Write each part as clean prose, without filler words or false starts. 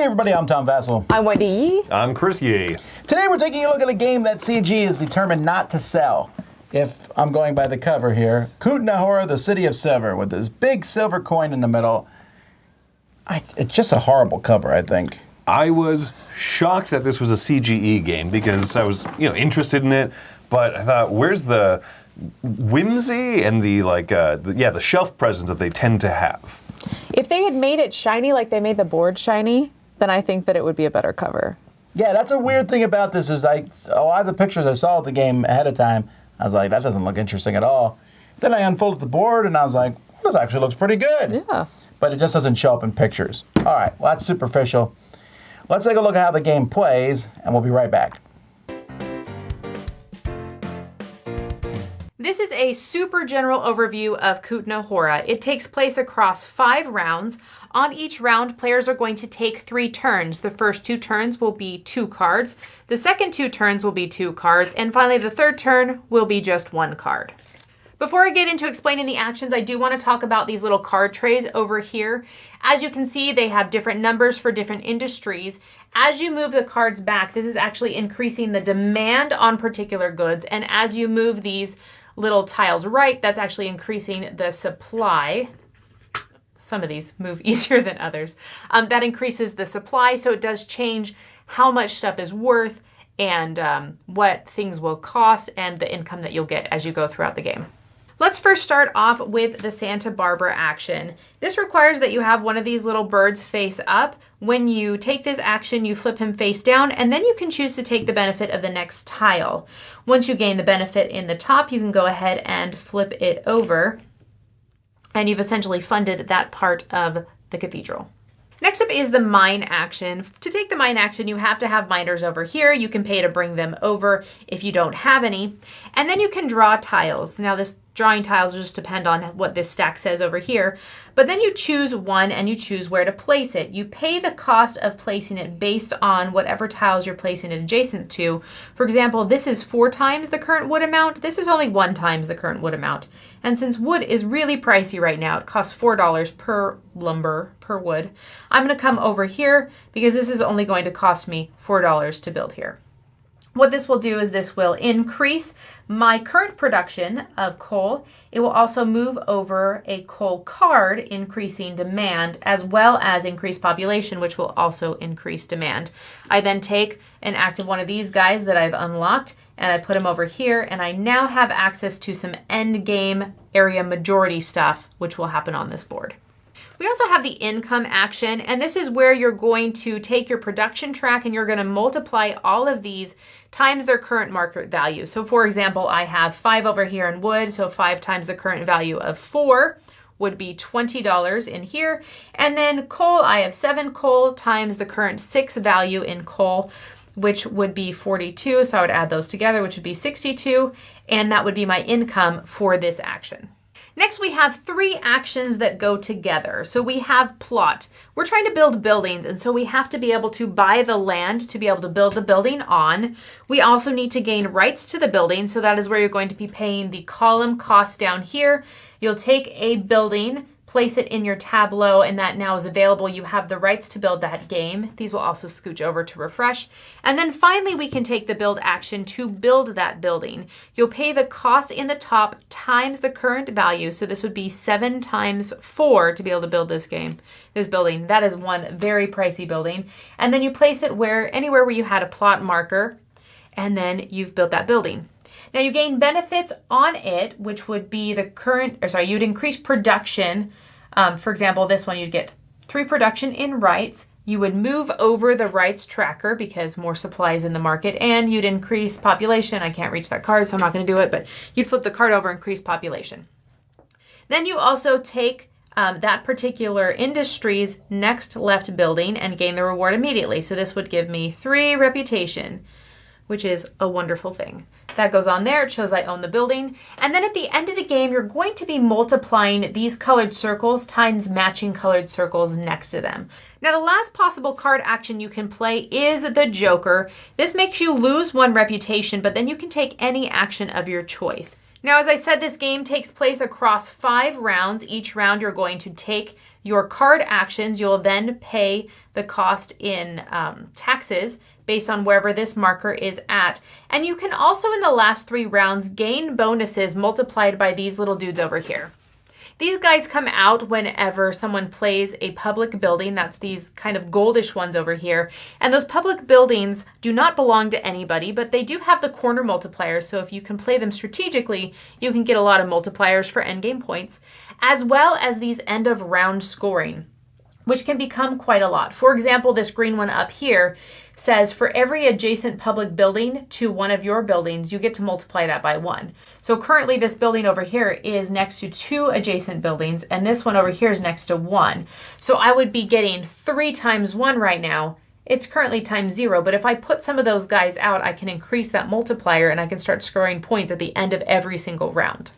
Hey everybody, I'm Tom Vassell. I'm Wendy Yee. I'm Chris Yee. Today we're taking a look at a game that CG is determined not to sell. If I'm going by the cover here, Kutná Hora, the City of Silver, with this big silver coin in the middle. It's just a horrible cover, I think. I was shocked that this was a CGE game because I was, interested in it, but I thought, where's the whimsy and the shelf presence that they tend to have? If they had made it shiny like they made the board shiny, then I think that it would be a better cover. Yeah, that's a weird thing about this is a lot of the pictures I saw of the game ahead of time, I was like, that doesn't look interesting at all. Then I unfolded the board and I was like, well, this actually looks pretty good. Yeah. But it just doesn't show up in pictures. All right, well, that's superficial. Let's take a look at how the game plays, and we'll be right back. This is a super general overview of Kutná Hora. It takes place across 5 rounds. On each round, players are going to take 3 turns. The first 2 turns will be 2 cards. The second 2 turns will be 2 cards. And finally, the third turn will be just 1 card. Before I get into explaining the actions, I do want to talk about these little card trays over here. As you can see, they have different numbers for different industries. As you move the cards back, this is actually increasing the demand on particular goods. And as you move these little tiles right, that's actually increasing the supply. Some of these move easier than others. That increases the supply, so it does change how much stuff is worth and what things will cost and the income that you'll get as you go throughout the game. Let's first start off with the Santa Barbara action. This requires that you have one of these little birds face up. When you take this action, you flip him face down, and then you can choose to take the benefit of the next tile. Once you gain the benefit in the top, you can go ahead and flip it over, and you've essentially funded that part of the cathedral. Next up is the mine action. To take the mine action, you have to have miners over here. You can pay to bring them over if you don't have any. And then you can draw tiles. Now this drawing tiles will just depend on what this stack says over here. But then you choose one and you choose where to place it. You pay the cost of placing it based on whatever tiles you're placing it adjacent to. For example, this is 4 times the current wood amount. This is only 1 times the current wood amount. And since wood is really pricey right now, it costs $4 per lumber, per wood, I'm going to come over here because this is only going to cost me $4 to build here. What this will do is this will increase my current production of coal. It will also move over a coal card, increasing demand, as well as increase population, which will also increase demand. I then take an active one of these guys that I've unlocked, and I put them over here, and I now have access to some end game area majority stuff, which will happen on this board. We also have the income action, and this is where you're going to take your production track and you're going to multiply all of these times their current market value. So for example, I have 5 over here in wood, so 5 times the current value of 4 would be $20 in here. And then coal, I have 7 coal times the current 6 value in coal, which would be 42. So I would add those together, which would be 62. And that would be my income for this action. Next, we have 3 actions that go together. So we have plot. We're trying to build buildings, and so we have to be able to buy the land to be able to build the building on. We also need to gain rights to the building, so that is where you're going to be paying the column cost down here. You'll take a building, place it in your tableau, and that now is available. You have the rights to build that game. These will also scooch over to refresh. And then finally, we can take the build action to build that building. You'll pay the cost in the top times the current value. So this would be 7 times 4 to be able to build this building. That is one very pricey building. And then you place it anywhere where you had a plot marker, and then you've built that building. Now you gain benefits on it, which would be you'd increase production. For example, this one, you'd get 3 production in rights. You would move over the rights tracker because more supplies in the market, and you'd increase population. I can't reach that card, so I'm not going to do it, but you'd flip the card over, increase population. Then you also take that particular industry's next left building and gain the reward immediately. So this would give me 3 reputation, which is a wonderful thing. That goes on there. It shows I own the building. And then at the end of the game, you're going to be multiplying these colored circles times matching colored circles next to them. Now, the last possible card action you can play is the Joker. This makes you lose 1 reputation, but then you can take any action of your choice. Now, as I said, this game takes place across 5 rounds. Each round, you're going to take your card actions. You'll then pay the cost in taxes based on wherever this marker is at. And you can also, in the last 3 rounds, gain bonuses multiplied by these little dudes over here. These guys come out whenever someone plays a public building. That's these kind of goldish ones over here. And those public buildings do not belong to anybody, but they do have the corner multipliers. So if you can play them strategically, you can get a lot of multipliers for endgame points, as well as these end of round scoring, which can become quite a lot. For example, this green one up here says for every adjacent public building to one of your buildings, you get to multiply that by 1. So currently this building over here is next to 2 adjacent buildings, and this one over here is next to 1. So I would be getting 3 times 1 right now. It's currently times 0, but if I put some of those guys out, I can increase that multiplier and I can start scoring points at the end of every single round.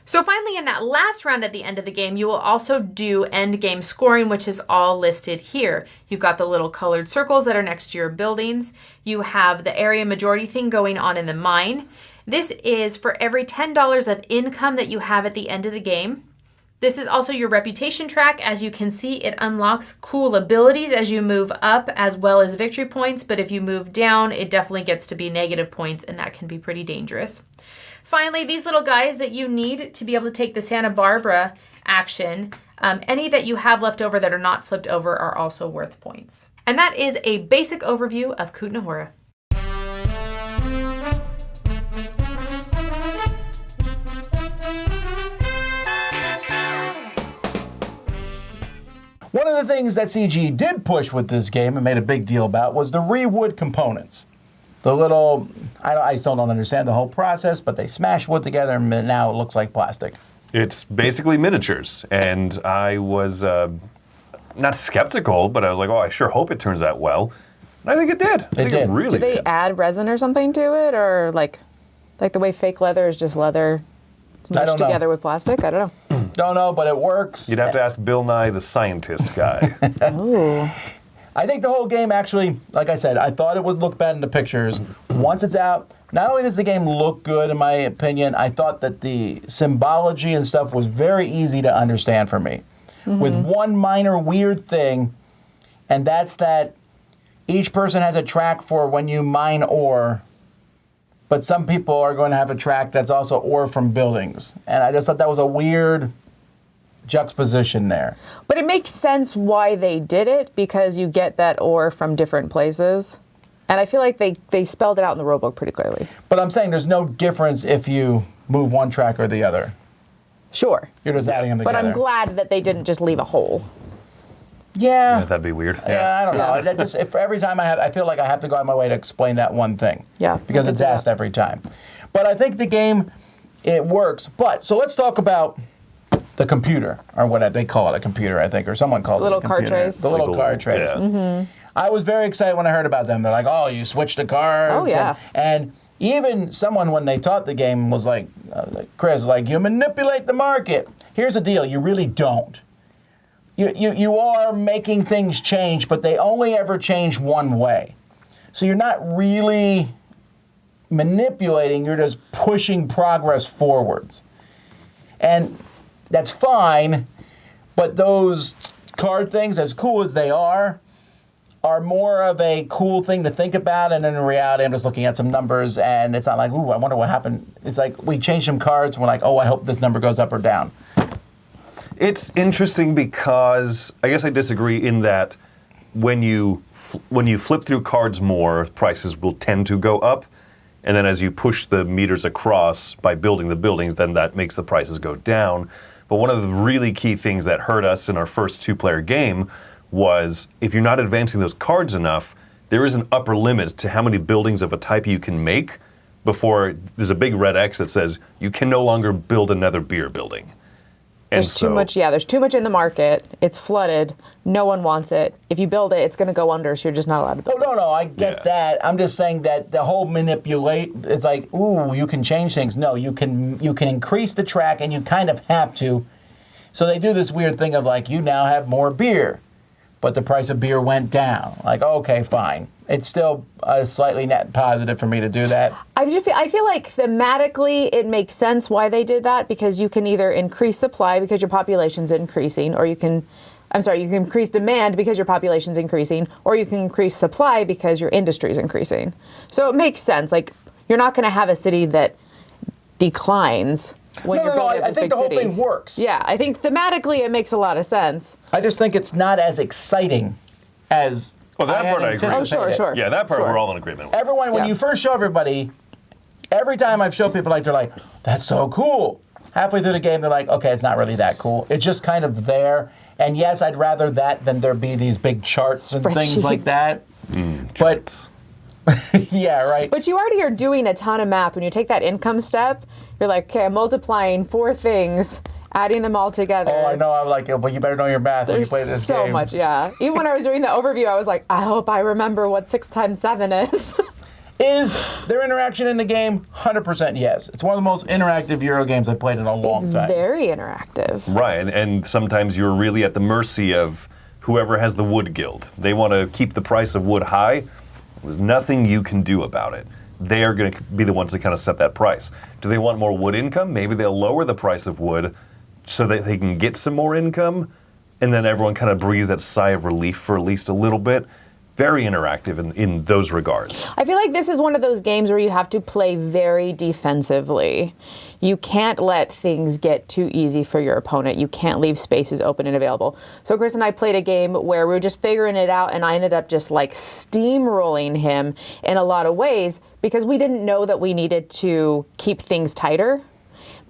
So finally, in that last round at the end of the game, you will also do end game scoring, which is all listed here. You've got the little colored circles that are next to your buildings. You have the area majority thing going on in the mine. This is for every $10 of income that you have at the end of the game. This is also your reputation track. As you can see, it unlocks cool abilities as you move up, as well as victory points. But if you move down, it definitely gets to be negative points, and that can be pretty dangerous. Finally, these little guys that you need to be able to take the Santa Barbara action, any that you have left over that are not flipped over are also worth points. And that is a basic overview of Kutná Hora. One of the things that CG did push with this game and made a big deal about was the rewood components. The little, I still don't understand the whole process, but they smash wood together and now it looks like plastic. It's basically miniatures, and I was not skeptical, but I was like, oh, I sure hope it turns out well. And I think it did. I think it really did. Do they did. add resin or something to it, or like the way fake leather is just leather mushed together with plastic? I don't know. Don't know, but it works. You'd have to ask Bill Nye, the scientist guy. Ooh. I think the whole game actually, like I said, I thought it would look bad in the pictures. Once it's out, not only does the game look good, in my opinion, I thought that the symbology and stuff was very easy to understand for me. Mm-hmm. With one minor weird thing, and that's that each person has a track for when you mine ore, but some people are going to have a track that's also ore from buildings. And I just thought that was a weird juxtaposition there. But it makes sense why they did it, because you get that ore from different places. And I feel like they spelled it out in the rulebook pretty clearly. But I'm saying there's no difference if you move one track or the other. Sure. You're just adding them together. But I'm glad that they didn't just leave a hole. Yeah. Yeah, that'd be weird. Yeah, I don't know. That just, if every time I feel like I have to go out of my way to explain that one thing. Yeah. Because it's asked every time. But I think the game, it works. But, so let's talk about the computer, or what they call it, a computer, I think, or someone calls it a computer. Little card trays. The little card trays. Yeah. Mm-hmm. I was very excited when I heard about them. They're like, oh, you switch the cards. Oh, yeah. And even someone, when they taught the game, was like Chris, like, you manipulate the market. Here's the deal, you really don't. You are making things change, but they only ever change one way. So you're not really manipulating, you're just pushing progress forwards. And that's fine, but those card things, as cool as they are more of a cool thing to think about, and in reality, I'm just looking at some numbers, and it's not like, ooh, I wonder what happened. It's like, we changed some cards, and we're like, oh, I hope this number goes up or down. It's interesting because I guess I disagree in that when you flip through cards more, prices will tend to go up, and then as you push the meters across by building the buildings, then that makes the prices go down. But one of the really key things that hurt us in our first 2-player game was if you're not advancing those cards enough, there is an upper limit to how many buildings of a type you can make before there's a big red X that says you can no longer build another beer building. There's too much in the market. It's flooded. No one wants it. If you build it, it's going to go under, so you're just not allowed to build it. Oh, no, I get that. I'm just saying that the whole manipulate, it's like, ooh, you can change things. No, you can increase the track, and you kind of have to. So they do this weird thing of like, you now have more beer, but the price of beer went down. Like, okay, fine. It's still a slightly net positive for me to do that. I feel like thematically it makes sense why they did that, because you can either increase supply because your population's increasing, or you can I'm sorry, you can increase demand because your population's increasing, or you can increase supply because your industry is increasing. So it makes sense. Like, you're not going to have a city that declines when you're building I think the whole thing works. Yeah, I think thematically it makes a lot of sense. I just think it's not as exciting as Well, that part I agree. Oh, sure. Yeah, that part Sure. we're all in agreement with. Everyone, when Yeah. you first show everybody, every time I've showed people, like, they're like, that's so cool. Halfway through the game, they're like, okay, it's not really that cool. It's just kind of there. And yes, I'd rather that than there be these big charts and things like that. But yeah, right. But you already are doing a ton of math. When you take that income step, you're like, okay, I'm multiplying 4 things, adding them all together. Oh, I know. I'm like, but you better know your math when you There's play this so game. much, yeah. Even when I was doing the overview, I was like, I hope I remember what 6 times 7 is. Is there interaction in the game? 100% yes. It's one of the most interactive Euro games I've played in a long time. Very interactive. Right, and sometimes you're really at the mercy of whoever has the wood guild. They want to keep the price of wood high. There's nothing you can do about it. They are going to be the ones that kind of set that price. Do they want more wood income? Maybe they'll lower the price of wood so that they can get some more income, and then everyone kind of breathes that sigh of relief for at least a little bit. Very interactive in those regards. I feel like this is one of those games where you have to play very defensively. You can't let things get too easy for your opponent. You can't leave spaces open and available. So Chris and I played a game where we were just figuring it out, and I ended up just like steamrolling him in a lot of ways because we didn't know that we needed to keep things tighter.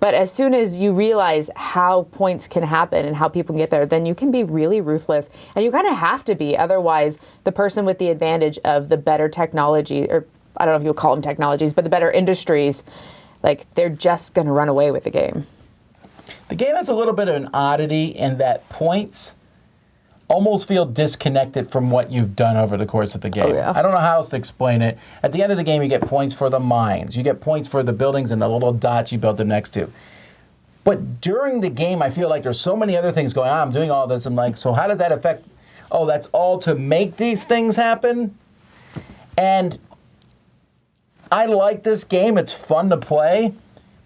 But as soon as you realize how points can happen and how people can get there, then you can be really ruthless. And you kind of have to be. Otherwise, the person with the advantage of the better technology, or I don't know if you'll call them technologies, but the better industries, like, they're just going to run away with the game. The game has a little bit of an oddity in that points almost feel disconnected from what you've done over the course of the game. Oh, yeah. I don't know how else to explain it. At the end of the game, you get points for the mines. You get points for the buildings and the little dots you built them next to. But during the game, I feel like there's so many other things going on. I'm doing all this. I'm like, so how does that affect? Oh, that's all to make these things happen? And I like this game. It's fun to play.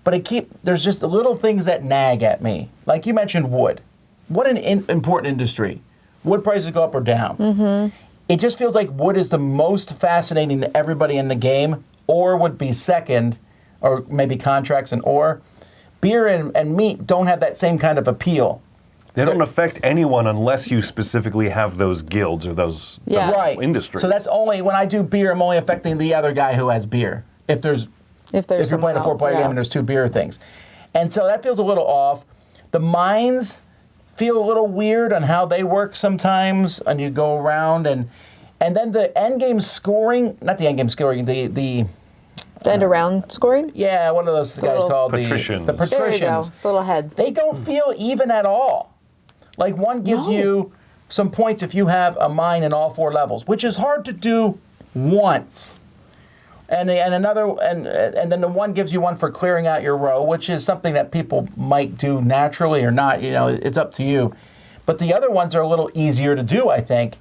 But there's just the little things that nag at me. Like you mentioned wood. What an important industry. Wood prices go up or down. Mm-hmm. It just feels like wood is the most fascinating to everybody in the game. Ore would be second, or maybe contracts and ore. Beer and meat don't have that same kind of appeal. They don't affect anyone unless you specifically have those guilds or those Yeah. Right. industries. So that's only, when I do beer, I'm only affecting the other guy who has beer. If you're playing a someone 4-player else, game and there's 2 beer things. And so that feels a little off. The mines feel a little weird on how they work sometimes, and you go around and then the end game scoring, not the end game scoring, the end around scoring? yeah, what are those guys little called? patricians. The There you go. patricians. Little heads. They don't feel even at all. Like one gives you some points if you have a mine in all 4 levels, which is hard to do once. And another, and then the one gives you one for clearing out your row, which is something that people might do naturally or not. You know, it's up to you. But the other ones are a little easier to do, I think.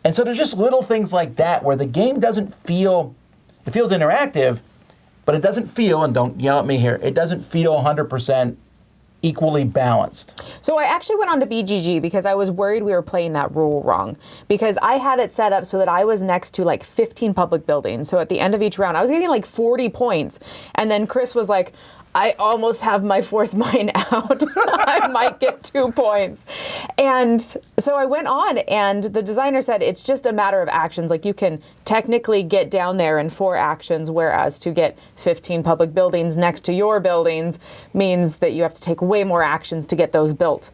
And so there's just little things like that where the game doesn't feel, it feels interactive, but it doesn't feel, and don't yell at me here, it doesn't feel 100% equally balanced. So I actually went on to BGG because I was worried we were playing that rule wrong. Because I had it set up so that I was next to like 15 public buildings. So at the end of each round, I was getting like 40 points. And then Chris was like, I almost have my 4th mine out. I might get 2 points. And so I went on, and the designer said it's just a matter of actions. Like, you can technically get down there in 4 actions, whereas to get 15 public buildings next to your buildings means that you have to take way more actions to get those built.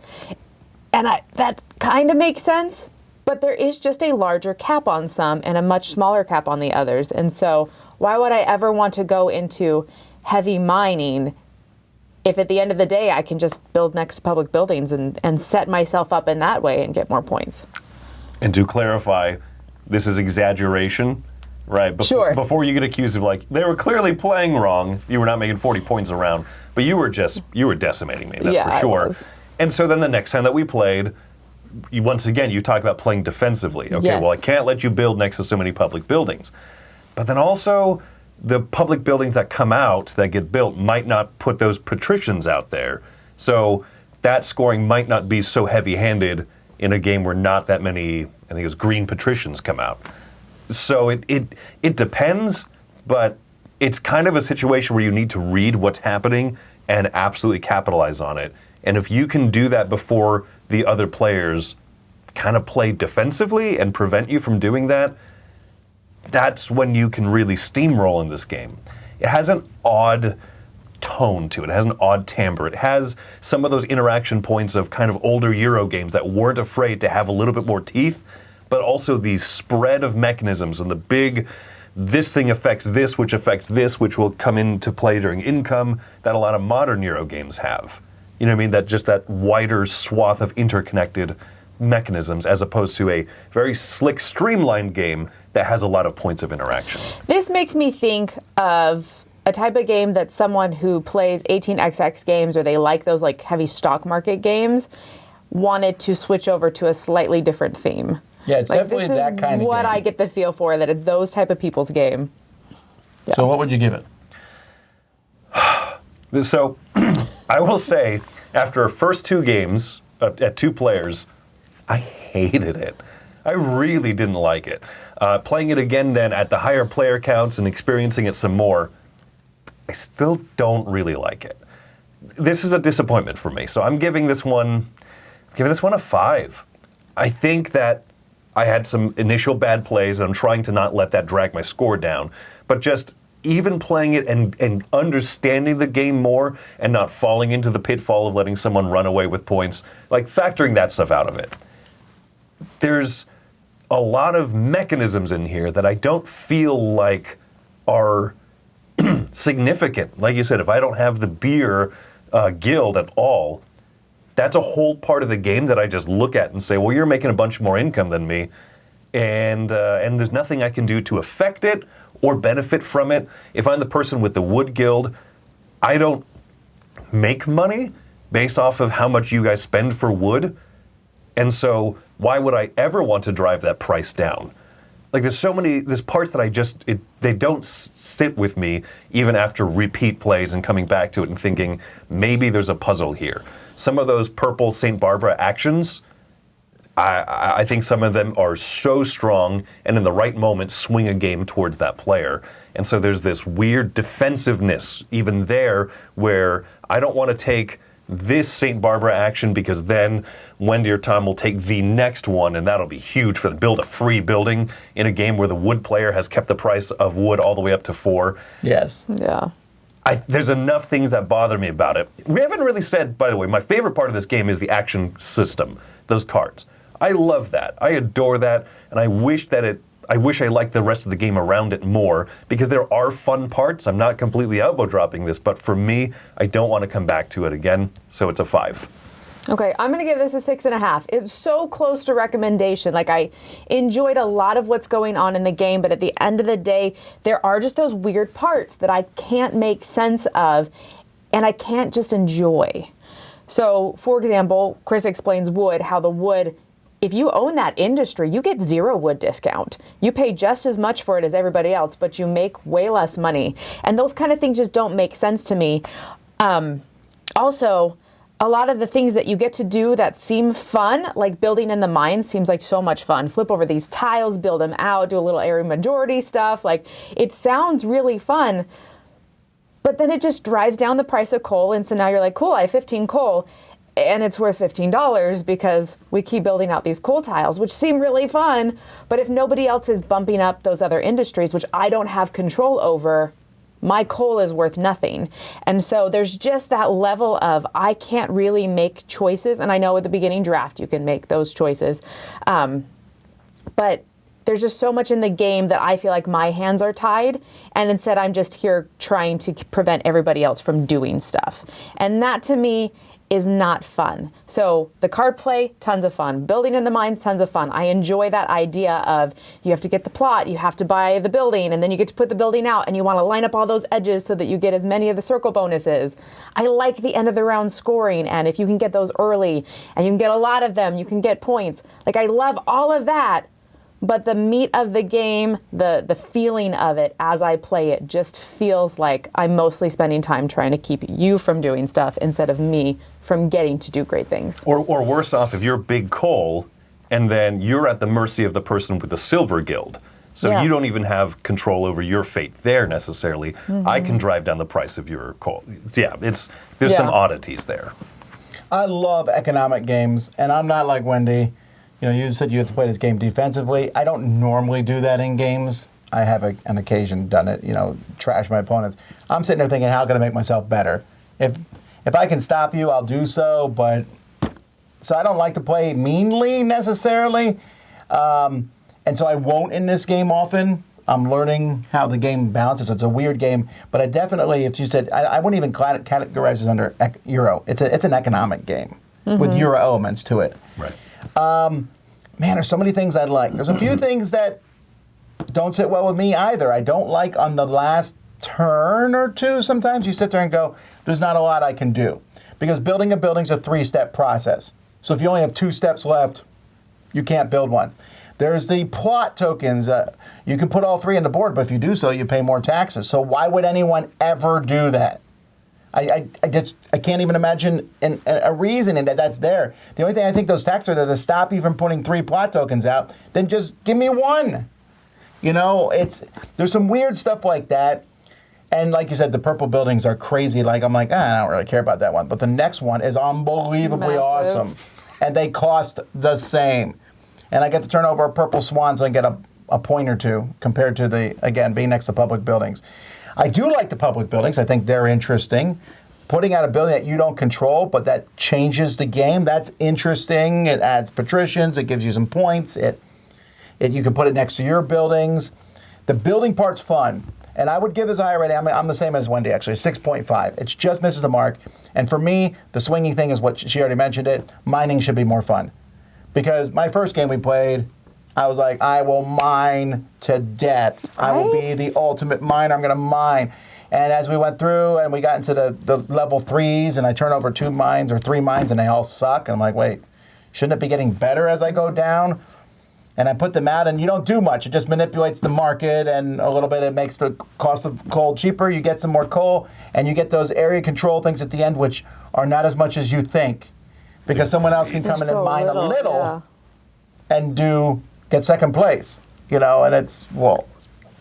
And that kind of makes sense, but there is just a larger cap on some and a much smaller cap on the others. And so why would I ever want to go into heavy mining if at the end of the day I can just build next to public buildings and set myself up in that way and get more points? And to clarify, this is exaggeration, right? Sure. Before you get accused of like, they were clearly playing wrong, you were not making 40 points a round, but you were decimating me, that's Yeah, for I sure. was. And so then the next time that we played, once again, you talk about playing defensively. Okay, Yes. well, I can't let you build next to so many public buildings. But then also, the public buildings that come out, that get built, might not put those patricians out there. So that scoring might not be so heavy-handed in a game where not that many, I think it was green patricians come out. So it depends, but it's kind of a situation where you need to read what's happening and absolutely capitalize on it. And if you can do that before the other players kind of play defensively and prevent you from doing that, that's when you can really steamroll in this game. It has an odd tone to it. It has an odd timbre. It has some of those interaction points of kind of older Euro games that weren't afraid to have a little bit more teeth, but also these spread of mechanisms and the big, this thing affects this, which will come into play during income that a lot of modern Euro games have. You know what I mean? That just that wider swath of interconnected mechanisms as opposed to a very slick, streamlined game that has a lot of points of interaction. This makes me think of a type of game that someone who plays 18xx games or they like those like heavy stock market games wanted to switch over to a slightly different theme. Yeah, it's like, definitely that kind of game. what I get the feel for, that it's those type of people's game. Yeah. So what would you give it? So I will say, after our first 2 games at 2 players, I hated it. I really didn't like it. Playing it again then at the higher player counts and experiencing it some more, I still don't really like it. This is a disappointment for me. So I'm giving this one a 5. I think that I had some initial bad plays, and I'm trying to not let that drag my score down. But just even playing it and understanding the game more and not falling into the pitfall of letting someone run away with points, like factoring that stuff out of it. There's a lot of mechanisms in here that I don't feel like are significant. Like you said, if I don't have the beer guild at all, that's a whole part of the game that I just look at and say, well, you're making a bunch more income than me, and there's nothing I can do to affect it or benefit from it. If I'm the person with the wood guild, I don't make money based off of how much you guys spend for wood, and so why would I ever want to drive that price down? Like there's parts that they don't sit with me even after repeat plays and coming back to it and thinking, maybe there's a puzzle here. Some of those purple St. Barbara actions, I think some of them are so strong and in the right moment swing a game towards that player. And so there's this weird defensiveness even there where I don't want to take this St. Barbara action because then Wendy or Tom will take the next one and that'll be huge for them. Build a free building in a game where the wood player has kept the price of wood all the way up to 4. Yes. Yeah. There's enough things that bother me about it. We haven't really said, by the way, my favorite part of this game is the action system, those cards. I love that. I adore that, and I wish I liked the rest of the game around it more, because there are fun parts. I'm not completely elbow dropping this, but for me, I don't want to come back to it again, so it's a 5. Okay, I'm going to give this a 6.5. It's so close to recommendation. Like, I enjoyed a lot of what's going on in the game, but at the end of the day, there are just those weird parts that I can't make sense of, and I can't just enjoy. So, for example, Chris explains wood, how the wood, if you own that industry, you get 0 wood discount. You pay just as much for it as everybody else, but you make way less money. And those kind of things just don't make sense to me. Also, a lot of the things that you get to do that seem fun, like building in the mines, seems like so much fun. Flip over these tiles, build them out, do a little area majority stuff. Like, it sounds really fun, but then it just drives down the price of coal. And so now you're like, cool, I have 15 coal, and it's worth $15 because we keep building out these coal tiles, which seem really fun. But if nobody else is bumping up those other industries, which I don't have control over, my coal is worth nothing. And so there's just that level of, I can't really make choices. And I know at the beginning draft, you can make those choices. But there's just so much in the game that I feel like my hands are tied. And instead, I'm just here trying to prevent everybody else from doing stuff. And that to me is not fun. So the card play, tons of fun. Building in the mines, tons of fun. I enjoy that idea of you have to get the plot, you have to buy the building, and then you get to put the building out, and you want to line up all those edges so that you get as many of the circle bonuses. I like the end of the round scoring, and if you can get those early, and you can get a lot of them, you can get points. Like, I love all of that, but the meat of the game, the feeling of it as I play it just feels like I'm mostly spending time trying to keep you from doing stuff instead of me from getting to do great things. Or worse off, if you're big coal and then you're at the mercy of the person with the silver guild. So you don't even have control over your fate there necessarily. I can drive down the price of your coal. Yeah, there's some oddities there. I love economic games, and I'm not like Wendy. You know, you said you have to play this game defensively. I don't normally do that in games. I have an occasion done it, trash my opponents. I'm sitting there thinking, how can I make myself better? If I can stop you, I'll do so, so I don't like to play meanly necessarily. And so I won't in this game often. I'm learning how the game balances. It's a weird game, but I definitely, if you said, I wouldn't even categorize this under Euro. It's an economic game with Euro elements to it. Right. Man, there's so many things I like. There's a few things that don't sit well with me either. I don't like on the last turn or two, sometimes you sit there and go, there's not a lot I can do. Because building a building's a 3-step process. So if you only have 2 steps left, you can't build one. There's the plot tokens. You can put all 3 on the board, but if you do so, you pay more taxes. So why would anyone ever do that? I can't even imagine a reason that's there. The only thing I think those taxes are there to stop you from putting 3 plot tokens out, then just give me 1. There's some weird stuff like that. And like you said, the purple buildings are crazy. I'm like, I don't really care about that one. But the next one is unbelievably awesome. And they cost the same. And I get to turn over a purple swan so I get a point or 2 compared to being next to public buildings. I do like the public buildings. I think they're interesting. Putting out a building that you don't control, but that changes the game, that's interesting. It adds patricians. It gives you some points. You can put it next to your buildings. The building part's fun. And I would give this a higher rating. I'm the same as Wendy, actually, 6.5. It just misses the mark. And for me, the swinging thing is what she already mentioned it. Mining should be more fun. Because my first game we played, I was like, I will mine to death. I will be the ultimate miner. I'm going to mine. And as we went through and we got into the level 3s and I turn over 2 mines or 3 mines and they all suck. And I'm like, wait, shouldn't it be getting better as I go down? And I put them out and you don't do much. It just manipulates the market and a little bit it makes the cost of coal cheaper. You get some more coal and you get those area control things at the end which are not as much as you think. Because someone else can come in and mine a little and get second place, and it's, well.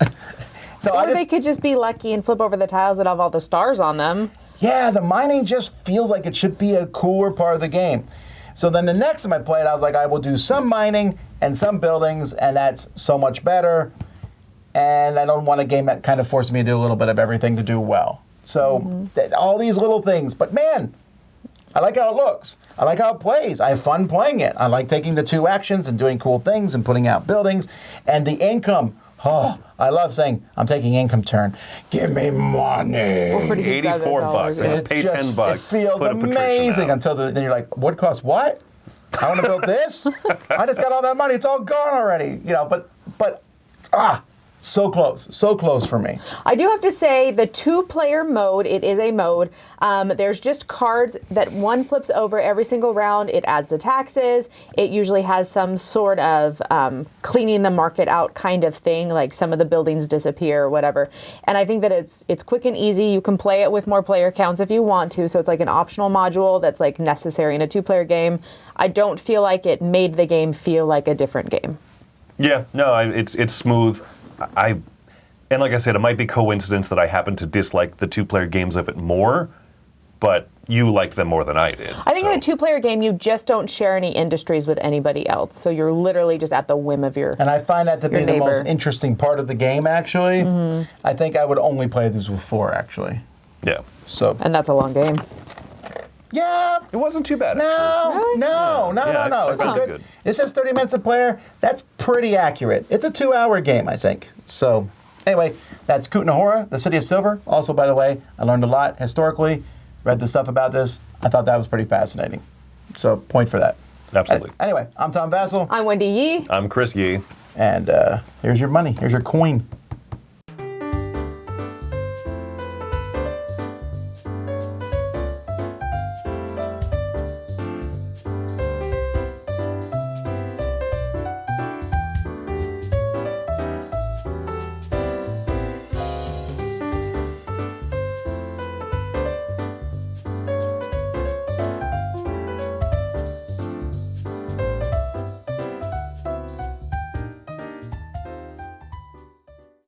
Or they could just be lucky and flip over the tiles that have all the stars on them. Yeah, the mining just feels like it should be a cooler part of the game. So then the next time I played, I was like, I will do some mining and some buildings, and that's so much better. And I don't want a game that kind of forces me to do a little bit of everything to do well. So all these little things, but man, I like how it looks. I like how it plays. I have fun playing it. I like taking the 2 actions and doing cool things and putting out buildings. And the income, I love saying, I'm taking income turn. Give me money. $84. And pay $10. It feels amazing until then you're like, what costs what? I want to build this? I just got all that money. It's all gone already. So close for me. I do have to say the 2-player mode, it is a mode. There's just cards that one flips over every single round. It adds the taxes. It usually has some sort of cleaning the market out kind of thing, like some of the buildings disappear or whatever. And I think that it's quick and easy. You can play it with more player counts if you want to. So it's like an optional module that's like necessary in a 2-player game. I don't feel like it made the game feel like a different game. Yeah, no, it's smooth. And like I said, it might be coincidence that I happen to dislike the 2-player games of it more, but you liked them more than I did. I think in a 2-player game, you just don't share any industries with anybody else. So you're literally just at the whim of your And I find that to be the most interesting part of the game, actually. I think I would only play this with 4, actually. Yeah. And that's a long game. Yeah. It wasn't too bad. No. It's good. It says 30 minutes a player. That's pretty accurate. It's a 2-hour game, I think. So, anyway, that's Kutná Hora, the City of Silver. Also, by the way, I learned a lot historically, read the stuff about this. I thought that was pretty fascinating. So, point for that. Absolutely. Anyway, I'm Tom Vassell. I'm Wendy Yee. I'm Chris Yee. And here's your money. Here's your coin.